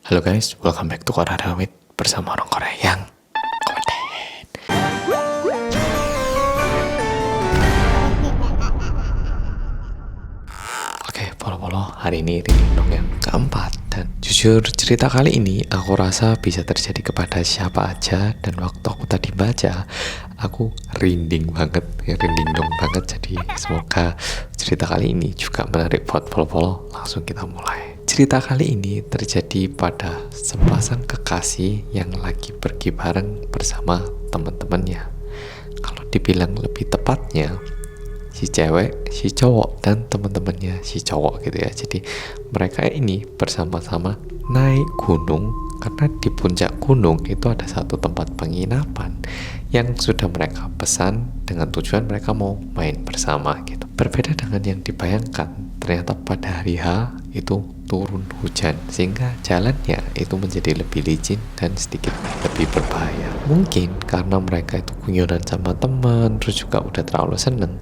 Halo guys, welcome back to Korea Dawit bersama orang Korea yang kompeten. Oke, polo-polo, hari ini dong yang keempat. Dan jujur cerita kali ini aku rasa bisa terjadi kepada siapa aja. Dan waktu aku tadi baca, aku rinding banget, rinding dong banget. Jadi semoga cerita kali ini juga menarik buat polo-polo. Langsung kita mulai. Cerita kali ini terjadi pada sepasang kekasih yang lagi pergi bareng bersama teman-temannya. Kalau dibilang lebih tepatnya, si cewek, si cowok, dan teman-temannya si cowok gitu ya. Jadi mereka ini bersama-sama naik gunung karena di puncak gunung itu ada satu tempat penginapan yang sudah mereka pesan dengan tujuan mereka mau main bersama gitu. Berbeda dengan yang dibayangkan, ternyata pada hari H itu turun hujan sehingga jalannya itu menjadi lebih licin dan sedikit lebih berbahaya. Mungkin karena mereka itu guyonan sama teman, terus juga udah terlalu seneng,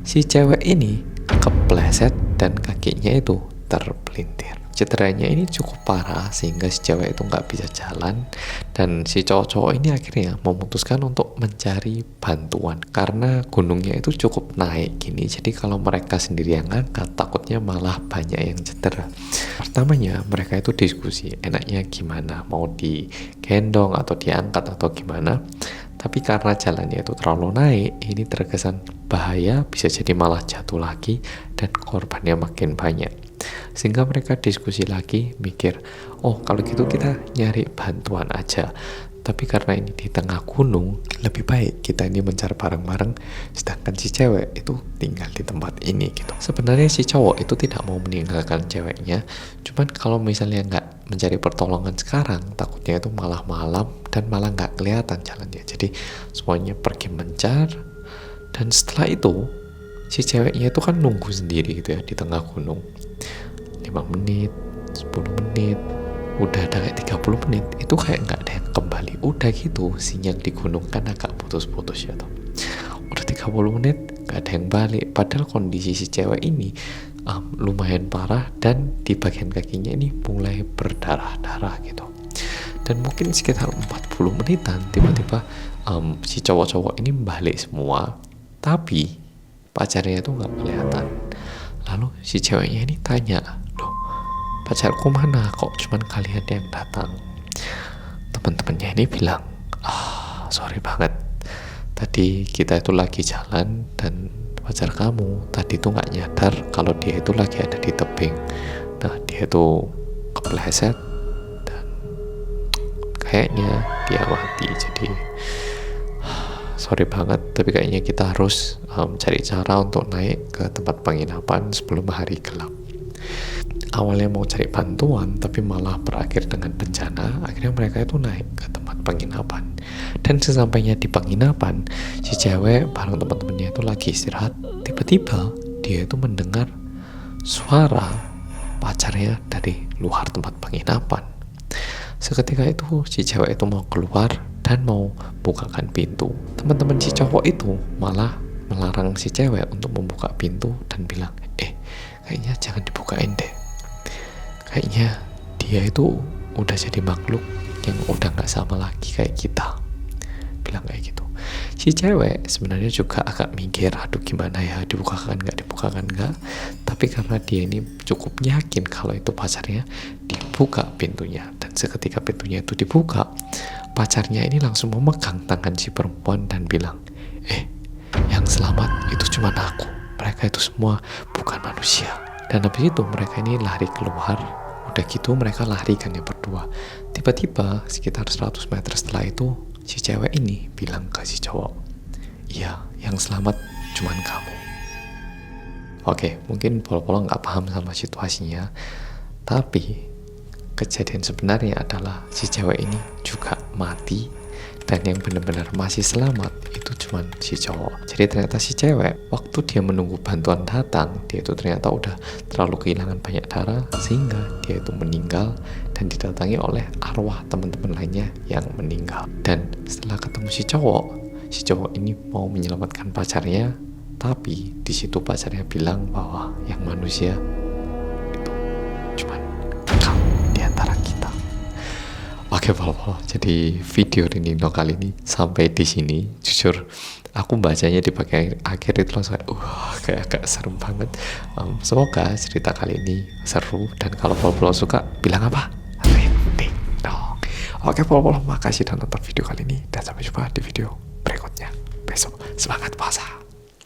si cewek ini kepleset dan kakinya itu terpelintir. Cederanya ini cukup parah sehingga si cewek itu nggak bisa jalan, dan si cowok-cowok ini akhirnya memutuskan untuk mencari bantuan karena gunungnya itu cukup naik gini. Jadi kalau mereka sendiri yang ngangkat takutnya malah banyak yang cedera. Pertamanya mereka itu diskusi enaknya gimana, mau digendong atau diangkat atau gimana. Tapi karena jalannya itu terlalu naik, ini terkesan bahaya, bisa jadi malah jatuh lagi dan korbannya makin banyak. Sehingga mereka diskusi lagi, mikir, oh kalau gitu kita nyari bantuan aja. Tapi karena ini di tengah gunung, lebih baik kita ini mencari bareng-bareng, sedangkan si cewek itu tinggal di tempat ini gitu. Sebenarnya si cowok itu tidak mau meninggalkan ceweknya, cuman kalau misalnya nggak mencari pertolongan sekarang, takutnya itu malah malam dan malah nggak kelihatan jalannya. Jadi semuanya pergi mencar, dan setelah itu si ceweknya itu kan nunggu sendiri gitu ya di tengah gunung. 5 menit, 10 menit, udah ada kayak 30 menit, itu kayak nggak ada yang kembali. Udah gitu, sinyal di gunung kan agak putus-putus ya toh. Udah 30 menit, nggak ada yang balik. Padahal kondisi si cewek ini lumayan parah dan di bagian kakinya ini mulai berdarah-darah gitu. Dan mungkin sekitar 40 menitan, tiba-tiba si cowok-cowok ini balik semua, tapi pacarnya itu nggak kelihatan. Lalu si ceweknya ini tanya, loh pacarku mana, kok cuman kalian yang datang? Teman-temannya ini bilang, sorry banget, tadi kita itu lagi jalan dan pacar kamu tadi tuh nggak nyadar kalau dia itu lagi ada di tebing. Nah dia itu kepleset dan kayaknya dia mati. Jadi sorry banget, tapi kayaknya kita harus cari cara untuk naik ke tempat penginapan sebelum hari gelap. Awalnya mau cari bantuan, tapi malah berakhir dengan bencana. Akhirnya mereka itu naik ke tempat penginapan. Dan sesampainya di penginapan, si cewek bareng teman-temannya itu lagi istirahat. Tiba-tiba dia itu mendengar suara pacarnya dari luar tempat penginapan. Seketika itu si cewek itu mau keluar dan mau bukakan pintu. Teman-teman si cowok itu malah melarang si cewek untuk membuka pintu dan bilang, kayaknya jangan dibukain deh. Kayaknya dia itu udah jadi makhluk yang udah gak sama lagi kayak kita. Bilang kayak gitu. Si cewek sebenarnya juga agak mikir, aduh gimana ya, dibukakan gak, dibukakan gak. Tapi karena dia ini cukup yakin kalau itu pacarnya, dibuka pintunya. Dan seketika pintunya itu dibuka, pacarnya ini langsung memegang tangan si perempuan dan bilang, yang selamat itu cuma aku, mereka itu semua bukan manusia. Dan habis itu mereka ini lari keluar. Udah gitu mereka lari kan yang berdua. Tiba-tiba sekitar 100 meter setelah itu, si cewek ini bilang ke si cowok, iya yang selamat cuma kamu. Oke, mungkin polo-polo gak paham sama situasinya, tapi kejadian sebenarnya adalah si cewek ini juga mati. Dan yang benar-benar masih selamat itu cuman si cowok. Jadi ternyata si cewek, waktu dia menunggu bantuan datang, dia itu ternyata udah terlalu kehilangan banyak darah, sehingga dia itu meninggal dan didatangi oleh arwah teman-teman lainnya yang meninggal. Dan setelah ketemu si cowok ini mau menyelamatkan pacarnya, tapi di situ pacarnya bilang bahwa yang manusia itu cuman kamu di antara kita. Oke, polo-polo. Jadi video Rinino kali ini sampai di sini. Jujur, aku bacanya di bagian akhir itu langsung kayak, kayak agak serem banget. Semoga cerita kali ini seru, dan kalau polo-polo suka, bilang apa? Rinding dong. Oke, polo-polo, makasih udah nonton video kali ini, dan sampai jumpa di video berikutnya besok. Semangat puasa.